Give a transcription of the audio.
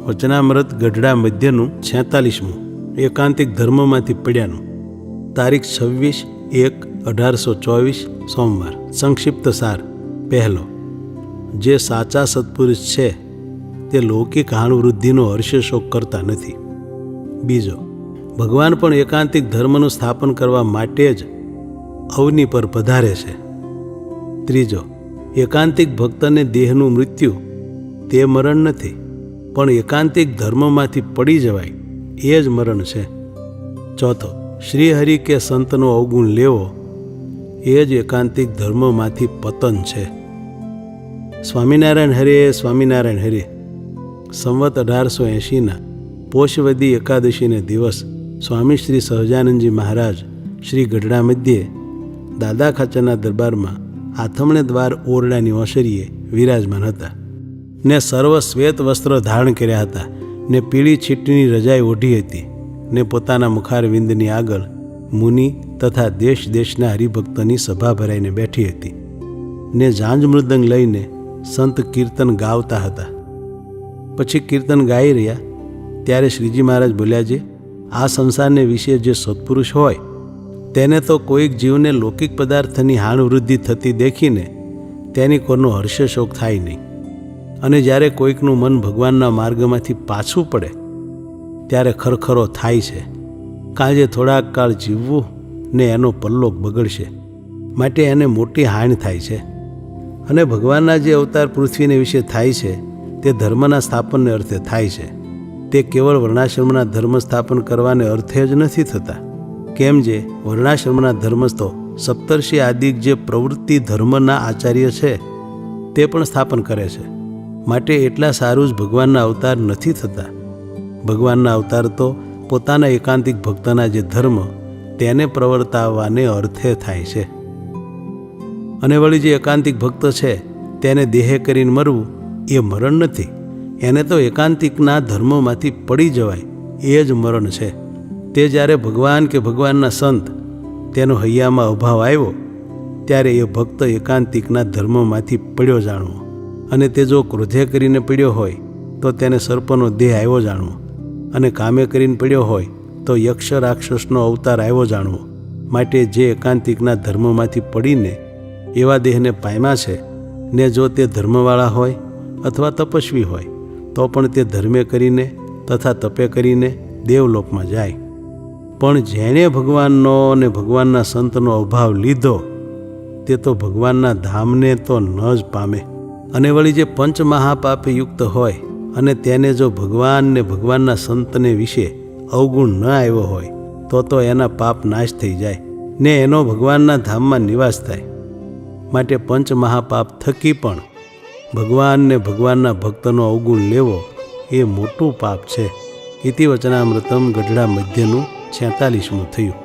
વચનામૃત ગઢડા મધ્યનું 46મું એકાંતિક ધર્મમાંથી પડ્યાનું તારીખ 26/1/1824 સોમવાર. સંક્ષિપ્ત સાર. પહેલો, જે સાચા સત્પુરુષ છે તે લૌકિક હાણવૃદ્ધિનો હર્ષશોક કરતા નથી. બીજો, ભગવાન પણ એકાંતિક ધર્મનું સ્થાપન કરવા માટે જ અવની પર પધારે છે. ત્રીજો, એકાંતિક ભક્તને દેહનું મૃત્યુ તે મરણ નથી, પણ એકાંતિક ધર્મમાંથી પડી જવાય એ જ મરણ છે. ચોથો, શ્રીહરિ કે સંતનો અવગુણ લેવો એ જ એકાંતિક ધર્મમાંથી પતન છે. સ્વામિનારાયણ હરે, સ્વામિનારાયણ હરે. સંવત 1880ના પોષવદી એકાદશીને દિવસ સ્વામી શ્રી સહજાનંદજી મહારાજ શ્રી ગઢડા મધ્યે દાદા ખાચરના દરબારમાં આથમણે દ્વાર ઓરડાની ઓસરીએ વિરાજમાન હતા ને સર્વ શ્વેત વસ્ત્ર ધારણ કર્યા હતા ને પીળી છીટની રજાઈ ઓઢી હતી ને પોતાના મુખારવિંદની આગળ મુનિ તથા દેશ દેશના હરિભક્તોની સભા ભરાઈને બેઠી હતી ને ઝાંઝ મૃદંગ લઈને સંત કીર્તન ગાવતા હતા. પછી કીર્તન ગાઈ રહ્યા ત્યારે શ્રીજી મહારાજ બોલ્યા, છે આ સંસારને વિશે જે સત્પુરુષ હોય તેને તો કોઈક જીવને લૌકિક પદાર્થની હાણવૃદ્ધિ થતી દેખીને તેની કોઈનો હર્ષશોક થાય નહીં. અને જ્યારે કોઈકનું મન ભગવાનના માર્ગમાંથી પાછું પડે ત્યારે ખરખરો થાય છે, કાજે થોડાક કાળ જીવવું ને એનો પલ્લોક બગડશે, માટે એને મોટી હાનિ થાય છે. અને ભગવાનના જે અવતાર પૃથ્વીને વિશે થાય છે તે ધર્મના સ્થાપનને અર્થે થાય છે. તે કેવળ વર્ણાશ્રમના ધર્મ સ્થાપન કરવાને અર્થે જ નથી થતા. કેમ જે વર્ણાશ્રમના ધર્મસ્તો સપ્તર્ષિ આદિક જે પ્રવૃત્તિ ધર્મના આચાર્ય છે તે પણ સ્થાપન કરે છે. માટે એટલા સારું જ ભગવાનના અવતાર નથી થતા. ભગવાનના અવતાર તો પોતાના એકાંતિક ભક્તના જે ધર્મ તેને પ્રવર્તાવવાને અર્થે થાય છે. અને વળી જે એકાંતિક ભક્ત છે તેને દેહે કરીને મરવું એ મરણ નથી, એને તો એકાંતિકના ધર્મોમાંથી પડી જવાય એ જ મરણ છે. તે જ્યારે ભગવાન કે ભગવાનના સંત તેનો હૈયામાં અભાવ આવ્યો ત્યારે એ ભક્ત એકાંતિકના ધર્મોમાંથી પડ્યો જાણવો. અને તે જો ક્રોધે કરીને પડ્યો હોય તો તેને સર્પનો દેહ આવ્યો જાણવો, અને કામે કરીને પડ્યો હોય તો યક્ષ રાક્ષસનો અવતાર આવ્યો જાણવો. માટે જે એકાંતિકના ધર્મોમાંથી પડીને એવા દેહને પામ્યા છે ને જો તે ધર્મવાળા હોય અથવા તપસ્વી હોય તો પણ તે ધર્મે કરીને તથા તપે કરીને દેવલોકમાં જાય. પણ જેણે ભગવાનનો અને ભગવાનના સંતનો અભાવ લીધો તે તો ભગવાનના ધામને તો ન જ પામે. અને વળી જે પંચમહાપાપે યુક્ત હોય અને તેને જો ભગવાન ને ભગવાનના સંતને વિશે અવગુણ ન આવ્યો હોય તો એના પાપ નાશ થઈ જાય ને એનો ભગવાનના ધામમાં નિવાસ થાય. માટે પંચમહાપાપ થકી પણ ભગવાન ને ભગવાનના ભક્તનો અવગુણ લેવો એ મોટું પાપ છે. ઇતિ વચનામૃતમ ગઢડા મધ્યનું 46મું થયું.